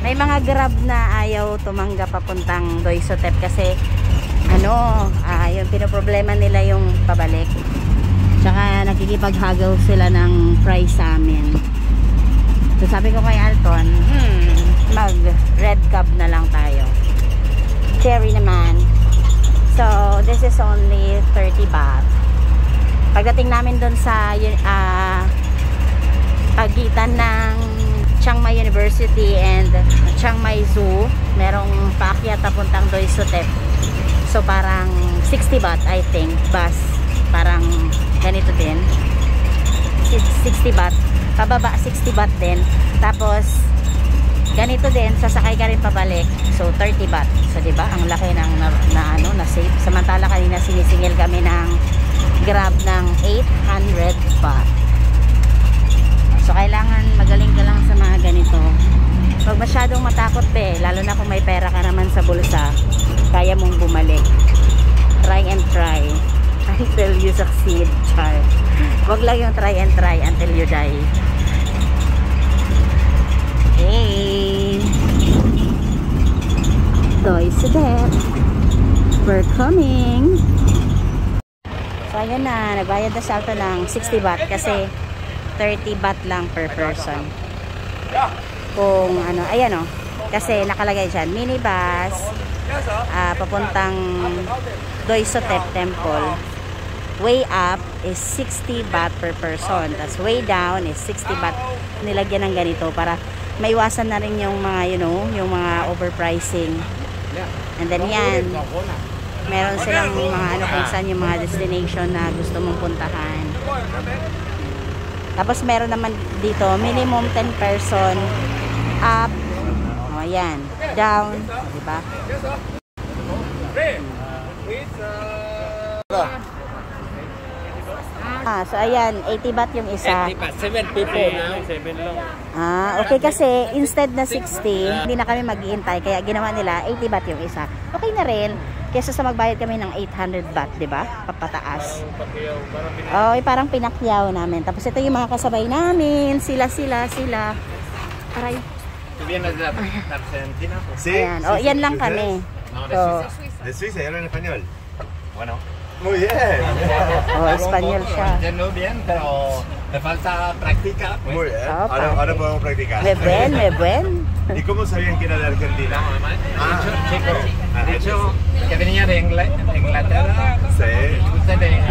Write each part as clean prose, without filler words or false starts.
May mga Grab na ayaw tumanggap papuntang Doi Sotep kasi yung pinoproblema nila yung pabalik. Tsaka nakikipag-haggle sila ng price sa amin. So sabi ko kay Alton, mag red cab na lang tayo. Cherry naman. So this is only 30 baht. Pagdating namin doon sa pagitan ng Chiang Mai University and Chiang Mai Zoo, merong paakyat papuntang Doi Sotep. So parang 60 baht I think, bus. Parang ganito din. 60 baht. Pababa 60 baht din. Tapos ganito din, sasakay ka rin pabalik. So 30 baht. So 'di ba? Ang laki ng na save. Samantala kanina sinisingil kami ng Grab ng 800 baht. So kailangan magaling ka lang sa mga ganito. Huwag masyadong matakot lalo na kung may pera ka naman sa bulsa, kaya mong bumalik. Try and try until you succeed, char. Huwag lang yung try and try until you die. Hey, Doi Sotep, we're coming. So ayan na, nagbayad na salto ng 60 baht kasi 30 baht lang per person. Kung ayan kasi nakalagay dyan, minibus papuntang Doi Sotep Temple. Way up is 60 baht per person. Tapos way down is 60 baht. Nilagyan ng ganito para maiwasan na rin yung mga, yung mga overpricing. And then yan, meron silang mga kung saan yung mga destination na gusto mong puntahan. Tapos meron naman dito, minimum 10 person up. O, ayan. Down. Diba? So ayan, 80 baht yung isa. 80 baht, 7 people now. 7 lang. Okay kasi instead na 60, hindi na kami mag-iintay kaya ginawa nila 80 baht yung isa. Okay na rin kaysa sa magbayad kami ng 800 baht, 'di ba? Papataas. Parang pinakyaw namin. Tapos ito yung mga kasabay namin, sila. Aray. Ayan. Yan lang kami. So, de Suiza, ¿hablan español? Bueno. Muy bien. Español siya. Entiendo bien, pero me falta práctica. Pues. Muy bien. Ahora podemos practicar. Me buen. ¿Y cómo sabían que era de Argentina? De hecho, que venía de Inglaterra. Sí. Usted de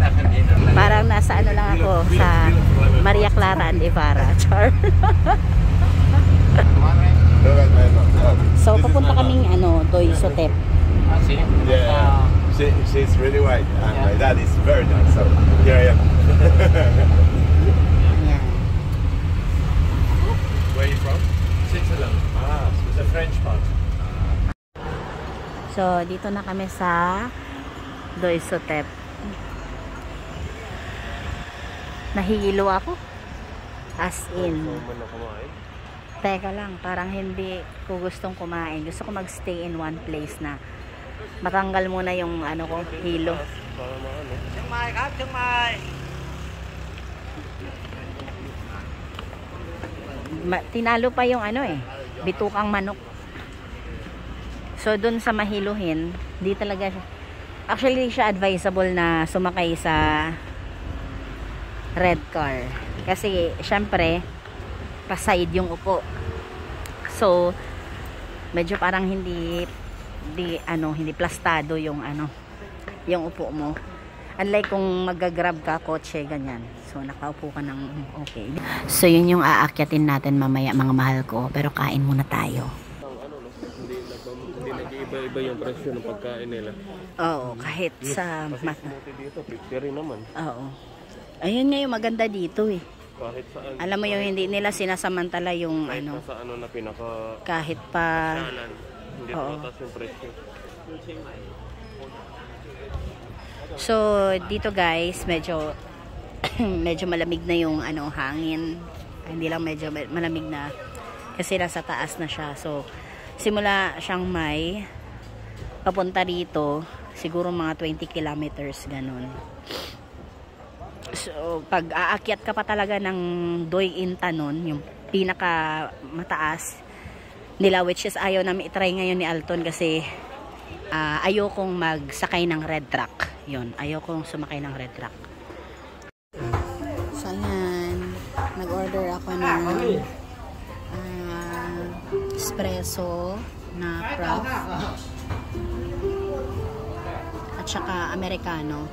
Argentina. Parang nasa lang ako sa Maria Clara and Ibarra. Char. So papunta kaming Doi Sotep. Sí. Yeah. She's really white and my dad is very dark, so here I am. Where are you from? Switzerland. The French part. So dito na kami sa Doi Sotep. Nahihilo ako. As in. Teka lang, parang hindi ko gustong kumain. Gusto ko magstay in one place na matanggal muna yung hilo. Chiang Maiครับ Chiang Mai. Tinalo pa yung bitukang manok. So dun sa mahiluhin, di talaga siya. Actually, siya advisable na sumakay sa red car. Kasi syempre pa-side yung upo. So medyo parang hindi plastado yung yung upo mo. Unlike kung mag-grab ka kotse ganyan. So nakaupo ka ng okay. So yun yung aakyatin natin mamaya mga mahal ko, pero kain muna tayo. Hindi nag-iiba-iba yung presyo ng pagkain nila. Oo, kahit sa dito 50 rin naman. Oo. Ayun nga yung maganda dito Kahit saan. Alam mo yung hindi nila sinasamantala yung kahit sa na pinaka kahit pa hindi mataas yung presyo. So dito guys, medyo malamig na yung hangin. Hindi lang medyo malamig na kasi nasa taas na siya. So simula Chiang Mai papunta rito siguro mga 20 kilometers ganun. So pag aakyat ka pa talaga ng Doi Intanon, yung pinaka mataas, nila, which is ayaw namin itry ngayon ni Alton kasi ayokong magsakay ng red truck. Yun, ayokong sumakay ng red truck. So ayan, nag-order ako ng espresso na craft at saka americano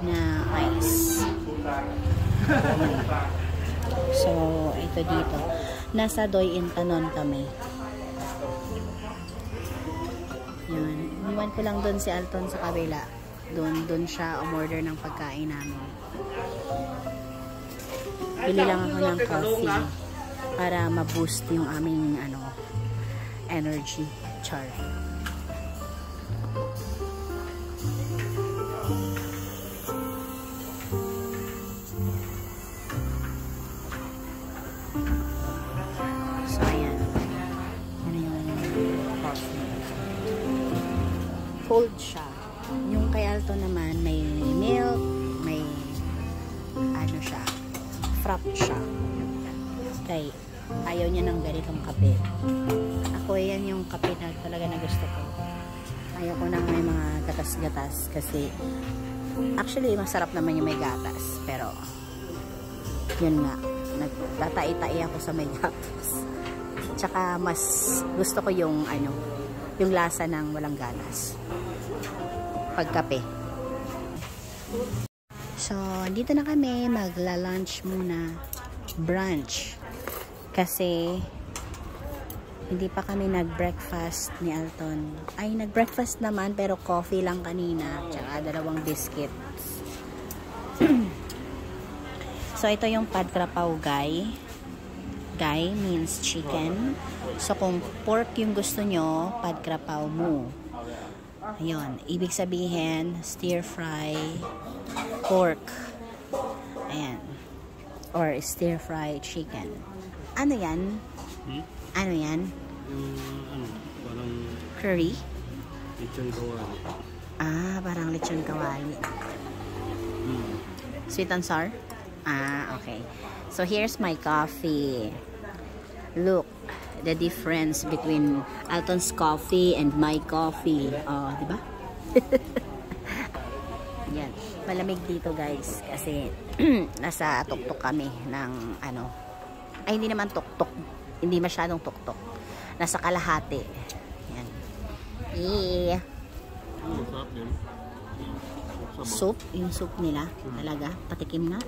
na ice. So ito dito, nasa Doy Intanon kami. Yun, iniwan ko lang doon si Alton sa kabila. Doon siya umorder ng pagkain namin. Bili lang ako ng coffee para ma-boost yung aming energy. Char. So ayan. Ano yung coffee? Cold siya. Yung kay Alto naman may milk, may siya, frapp siya. Kay ayaw niya ng ganitong kape. Ako yan yung kape na talaga na gusto ko. Ayaw ko nang may mga gatas-gatas kasi actually masarap naman yung may gatas, pero yun nga, nagtatai-tai ako sa may gatas. Tsaka mas gusto ko yung yung lasa ng walang gatas pagkape. So, dito na kami, magla-lunch muna, brunch. Kasi, hindi pa kami nag-breakfast ni Alton. Ay, nag-breakfast naman, pero coffee lang kanina, tsaka 2 biscuits. So, ito yung pad krapao gai. Gai means chicken. So, kung pork yung gusto nyo, pad krapao mo. Ayun, ibig sabihin, stir fry pork. Ayan. Or stir fry chicken. Ano yan? Ano yan? Parang curry? lechon kawali. Parang lechon kawali. Sweet and sour? Okay. So, here's my coffee. Look, the difference between Alton's coffee and my coffee. Oh, di ba? Yan. Malamig dito, guys. Kasi, nasa tuktok kami ng ay, hindi naman tuktok. Hindi masyadong tuktok. Nasa kalahati. Yan. Soup. Yung soup nila. Talaga. Patikim nga.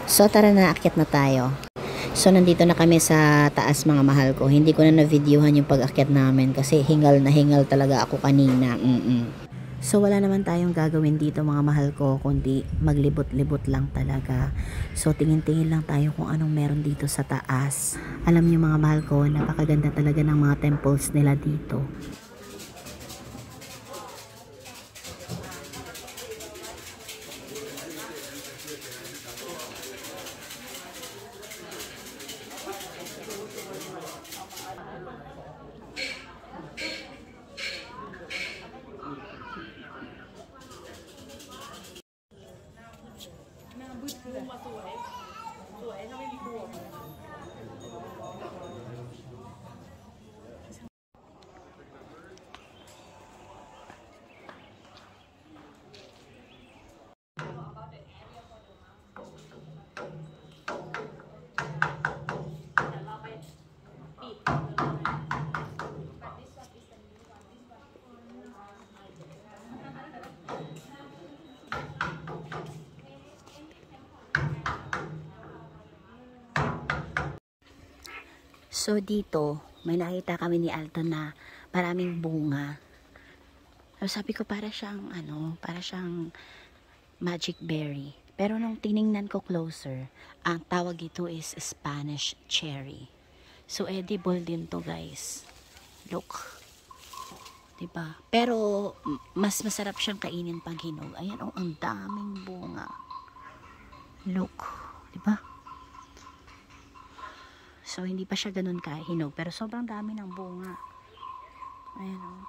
So, tara na, akyat na tayo. So, nandito na kami sa taas, mga mahal ko. Hindi ko na na-videohan yung pag-akyat namin kasi hingal na hingal talaga ako kanina. So, wala naman tayong gagawin dito, mga mahal ko, kundi maglibot-libot lang talaga. So, tingin-tingin lang tayo kung anong meron dito sa taas. Alam niyo, mga mahal ko, napakaganda talaga ng mga temples nila dito. So, dito, may nakita kami ni Alton na maraming bunga. So, sabi ko, para siyang magic berry. Pero nung tiningnan ko closer, ang tawag ito is Spanish cherry. So, edible din to, guys. Look. Diba? Pero, mas masarap siyang kainin pag hinog. Ayan, ang daming bunga. Look. Diba? So, hindi pa siya ganun kahinog. Pero sobrang dami ng bunga. Ayan, o.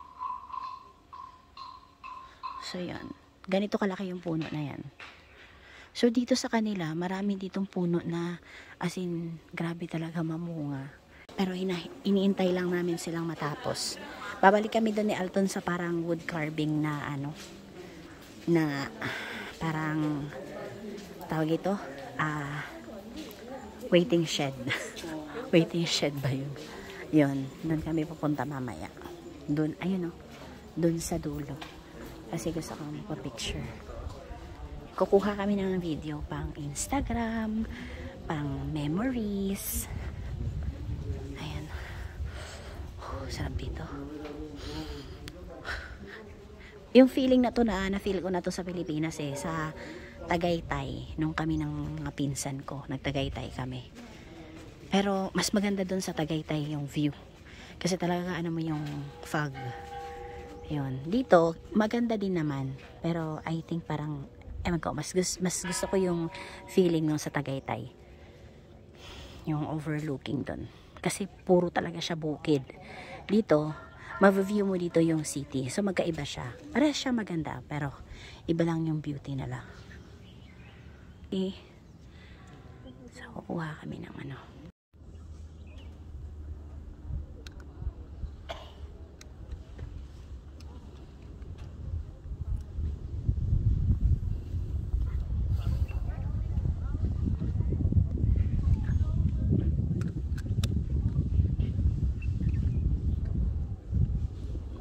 So, yan. Ganito kalaki yung puno na yan. So dito sa kanila, marami ditong puno na as in grabe talaga mamunga. Pero iniintay lang namin silang matapos. Babalik kami doon ni Alton sa parang wood carving na ano, na parang tawag ito, waiting shed. Waiting shed ba yun? Yun, doon kami pupunta mamaya. Doon, ayun o, doon sa dulo. Kasi gusto ko magpa-picture. Kukuha kami ng video pang Instagram, pang memories. Ayan. Sarap dito. Yung feeling na to na-feel ko na to sa Pilipinas sa Tagaytay, nung kami ng mga pinsan ko, nagtagaytay kami. Pero mas maganda dun sa Tagaytay yung view. Kasi talaga ano mo yung fog. Yun. Dito, maganda din naman. Pero I think parang, mas gusto ko yung feeling nung sa Tagaytay. Yung overlooking dun. Kasi puro talaga siya bukid. Dito, ma-view mo dito yung city. So magkaiba siya. Parehas siya maganda, pero iba lang yung beauty nila. So kukuha kami ng ano.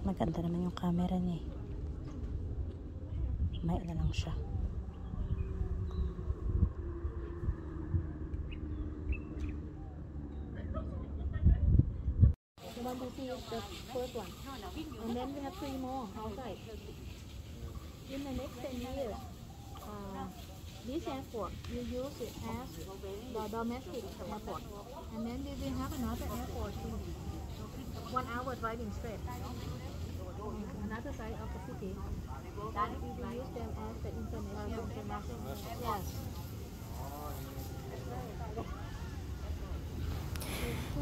Maganda naman yung camera niya. May na lang siya. You want to see the first one? And then we have 3 more outside. In the next 10 years, this airport, you use it as the domestic airport. And then we will have another airport, 1 hour driving straight. Another side of the city. Then we will use them as the international. Yes.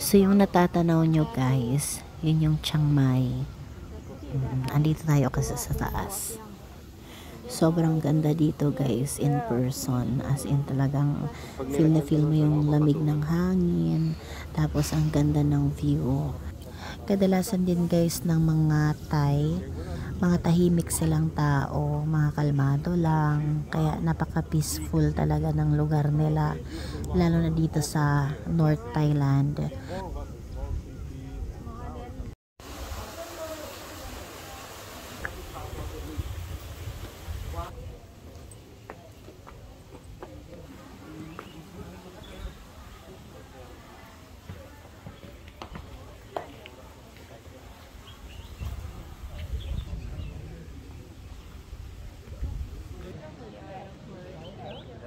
So yung natatanaw nyo guys, yun yung Chiang Mai. Andito tayo kasi sa taas. Sobrang ganda dito guys, in person. As in talagang feel na feel mo yung lamig ng hangin. Tapos ang ganda ng view. Kadalasan din guys ng mga Thai, mga tahimik silang tao, mga kalmado lang. Kaya napaka-peaceful talaga ng lugar nila. Lalo na dito sa North Thailand.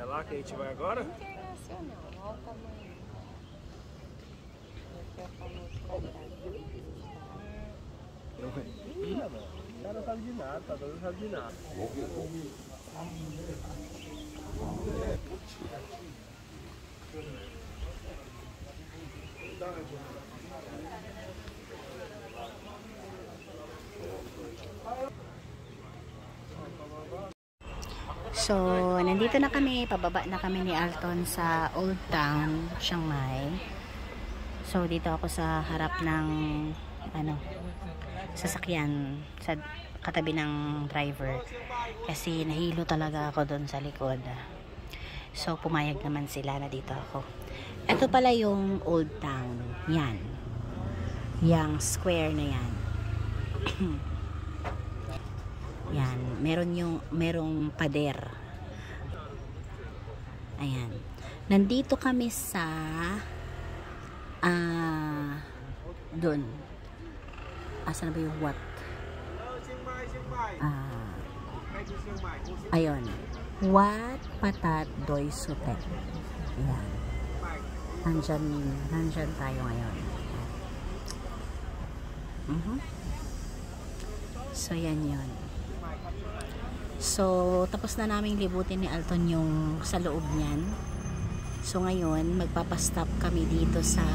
É lá que a gente vai agora? O cara não sabe de nada, tá doido, não sabe de nada. So, nandito na kami, pababa na kami ni Alton sa Old Town, Chiang Mai. So, dito ako sa harap ng sasakyan sa katabi ng driver. Kasi nahilo talaga ako doon sa likod. So, pumayag naman sila na dito ako. Ito pala yung Old Town. Yan. Yang square na yan. Yan, merong pader. Ayan. Nandito kami sa doon. Asan na ba yung what? Ayun. Wat Patat Doi Sutet. Ayan. Nandyan tayo ngayon. So, yan yun. So, tapos na naming libutin ni Alton yung sa loob niyan. So, ngayon, magpapastop kami dito sa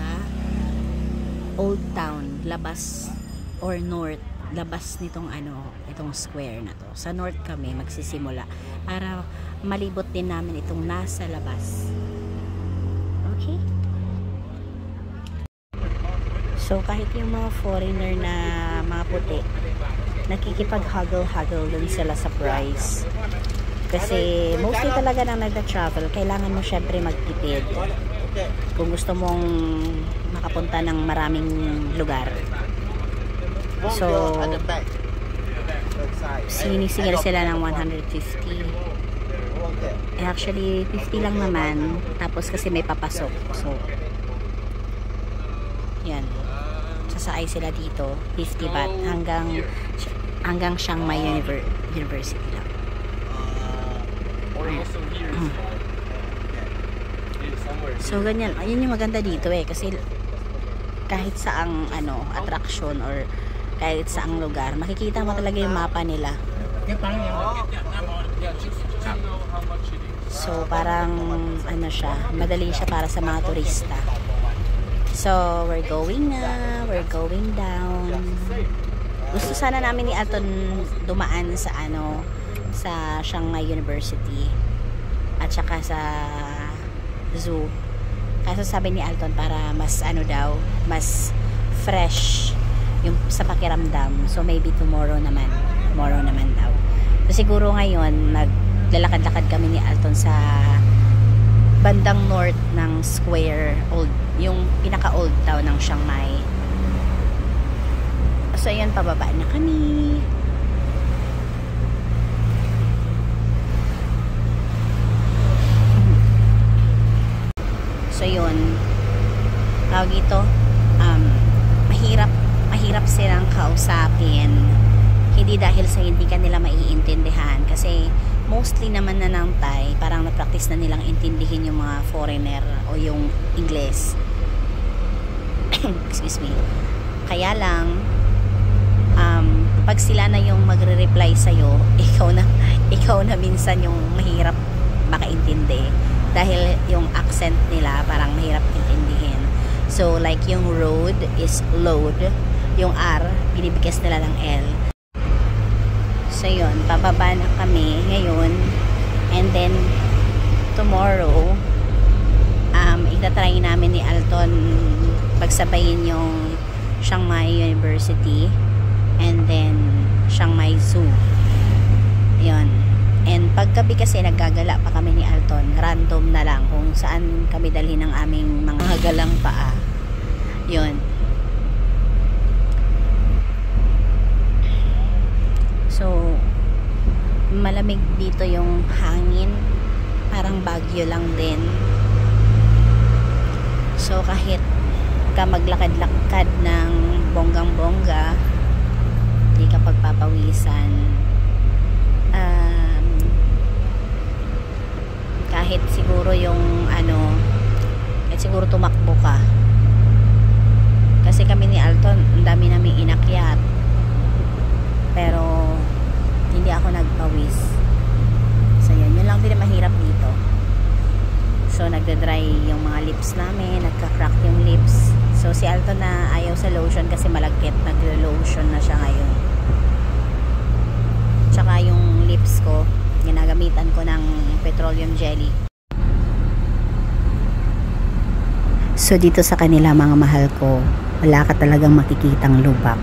Old Town, labas or north, labas nitong itong square na to. Sa north kami magsisimula para malibot din namin itong nasa labas. Okay? So kahit yung mga foreigner na mga puti, nakikipag-huggle dun sila sa price. Kasi mostly talaga nang nagda-travel, kailangan mo syempre magtipid. Kung gusto mong makapunta ng maraming lugar. So, sinisingil sila ng 150. Actually, 50 lang naman. Tapos kasi may papasok. So, yan. Sasakay sila dito. 50 baht hanggang Chiang Mai University lang. So, ganyan. Ayun yung maganda dito eh. Kasi kahit saang attraction or kahit saang lugar, makikita mo talaga yung mapa nila. So, parang siya, madali siya para sa mga turista. So, we're going na. We're going down. Gusto sana namin ni Alton dumaan sa sa Chiang Mai University at saka sa zoo. Kaso sabi ni Alton para mas mas fresh yung sa pakiramdam. So maybe tomorrow naman daw. So siguro ngayon maglalakad-lakad kami ni Alton sa bandang north ng square, yung pinaka-old town ng Chiang Mai. So ayun, pababa na kami. So yun, tawag ito, mahirap silang kausapin, hindi dahil sa hindi kanila maiintindihan, kasi mostly naman na ng Thai, parang na-practice na nilang intindihin yung mga foreigner o yung Ingles. Excuse me. Kaya lang pag sila na yung magre-reply sa'yo, ikaw na minsan yung mahirap makaintindi. Dahil yung accent nila parang mahirap intindihin. So like yung road is load, yung R binibigkas nila ng L. So yun, pababa na kami ngayon, and then tomorrow itatry namin ni Alton pagsabayin yung Chiang Mai University and then Chiang Mai Zoo. Yun. And paggabi kasi naggagala pa kami ni Alton, random na lang kung saan kami dalhin ng aming mga hagalang paa. Yun. So, malamig dito yung hangin. Parang Baguio lang din. So, kahit ka maglakad-lakad ng bonggang-bongga, hindi ka pagpapawisan. Kahit siguro yung kahit siguro tumakbo ka, kasi kami ni Alton ang dami naming inakyat pero hindi ako nagpawis. So yun lang din mahirap dito. So nagda-dry yung mga lips namin, nagka-crack yung lips. So si Alton na ayaw sa lotion kasi malagkit, naglo-lotion na siya ngayon. Tsaka yung lips ko ginagamitan ko ng petroleum jelly. So dito sa kanila mga mahal ko, wala ka talagang makikitang lubak.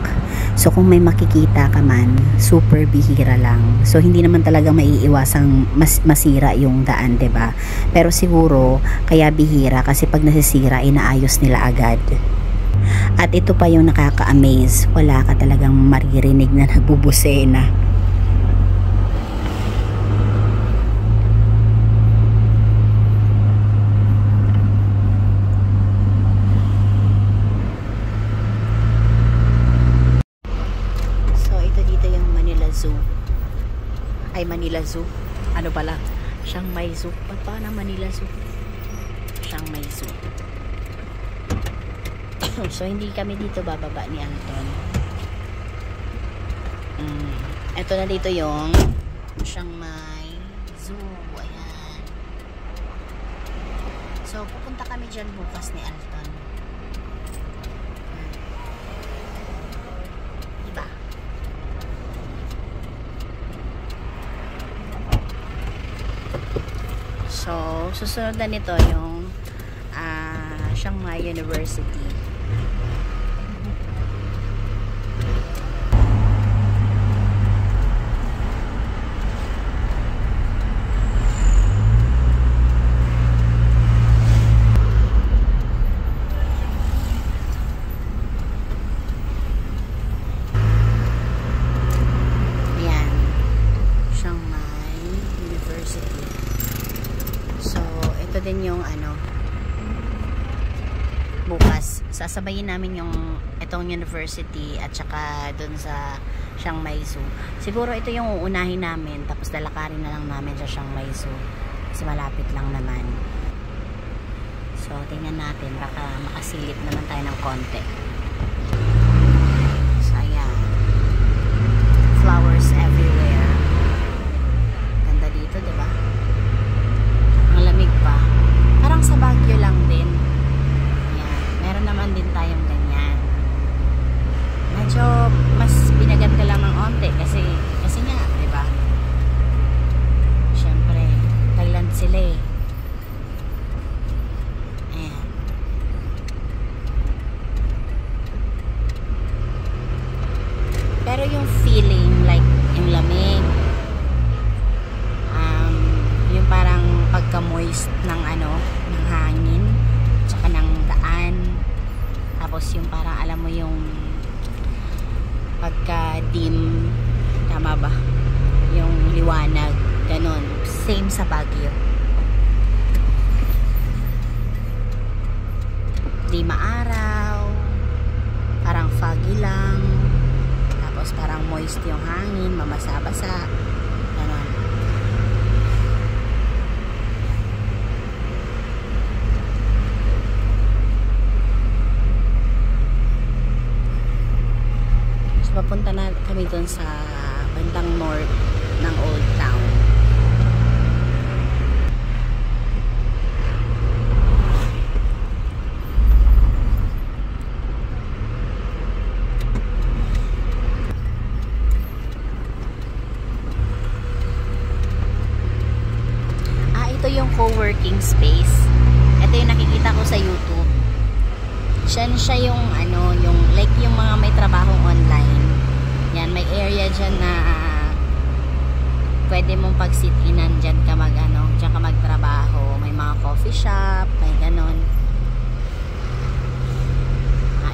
So kung may makikita ka man, super bihira lang. So hindi naman talaga maiiwasang masira yung daan, 'di ba? Pero siguro kaya bihira kasi pag nasisira inaayos nila agad. At ito pa yung nakaka-amaze, wala ka talagang maririnig na nagbubusena. Manila Zoo. Ano pala? Chiang Mai Zoo. Paano Manila Zoo? Chiang Mai Zoo. So, hindi kami dito bababa ni Anton. Ito na dito yung Chiang Mai Zoo. Ayan. So, pupunta kami dyan bukas ni Anton. So, susunod na nito yung Chiang Mai University. Din yung bukas sasabayin namin yung itong university at saka dun sa Chiang Mai Zoo. Siguro ito yung uunahin namin tapos lalakarin na lang namin sa Chiang Mai Zoo kasi malapit lang naman. So tingnan natin, baka makasilip naman tayo ng konti. So ayan, flowers everywhere. Ganda dito, diba? Ang lamig pa. Parang sa Baguio lang din. Ayan. Meron naman din tayong ganyan. Medyo mas pinaganda lang ng onte kasi nga, diba? Siyempre, Thailand sila eh. Ayan. Pero yung feeling like yung lamig, yung parang pagka-moist ng ng hangin tsaka ng daan, tapos yung parang alam mo yung pagka-dim, tama ba? Yung liwanag, ganun, same sa Baguio. Di maaraw, parang foggy lang, tapos parang moist yung hangin, mamasa-basa, ganun. Papunta na kami dun sa bandang north ng Old Town. Ito yung co-working space. Ito yung nakikita ko sa YouTube. Siya yung yung like yung mga may trabaho online. Yan, may area dyan na pwede mong pag-sit-inan dyan ka dyan ka magtrabaho. May mga coffee shop, may ganon.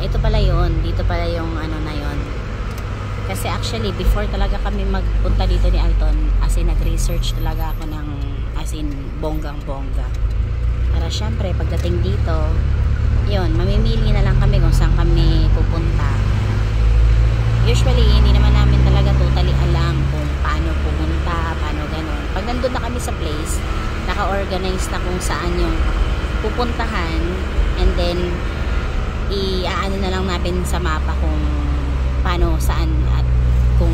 Ito pala yun, dito pala yung na yun. Kasi actually before talaga kami magpunta dito ni Alton, as in nag-research talaga ako ng as in bonggang-bongga. Para syempre pagdating dito, yun, mamimili na lang kami kung saan kami pupunta. Usually, hindi naman namin talaga totally alam kung paano pumunta, paano ganun. Pag nandun na kami sa place, naka-organize na kung saan yung pupuntahan, and then i-aano na lang natin sa mapa kung paano, saan, at kung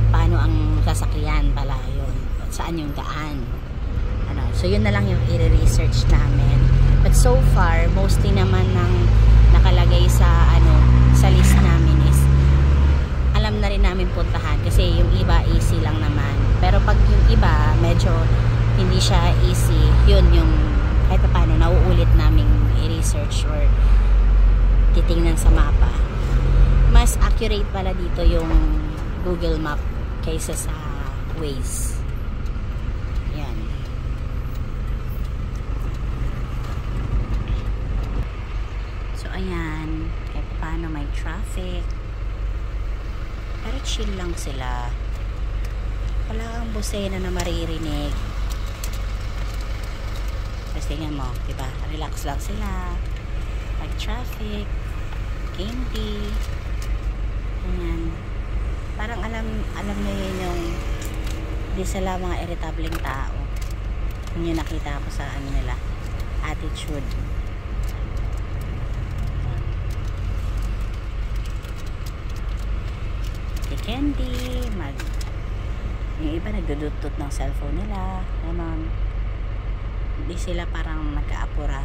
paano ang sasakyan pala yun, at saan yung daan. So yun na lang yung i-research namin. But so far, mostly naman ng nakalagay sa sa list namin is alam na rin namin puntahan kasi yung iba easy lang naman. Pero pag yung iba medyo hindi siya easy, yun yung kahit paano nauulit naming i-research or titingnan sa mapa. Mas accurate pala dito yung Google Map kaysa sa Waze. Yan. So ayan, kahit paano may traffic. Pero chill lang sila. Wala kang busena na maririnig. Tapos tingnan mo, diba? Relax lang sila. Pag traffic, candy. Ayan. Parang alam nyo yun yung di sila mga irritableng tao. Yun yung nakita ko sa nila. Attitude. Candy, yung iba nagdudutot ng cellphone nila, naman hindi sila parang nagkaapura.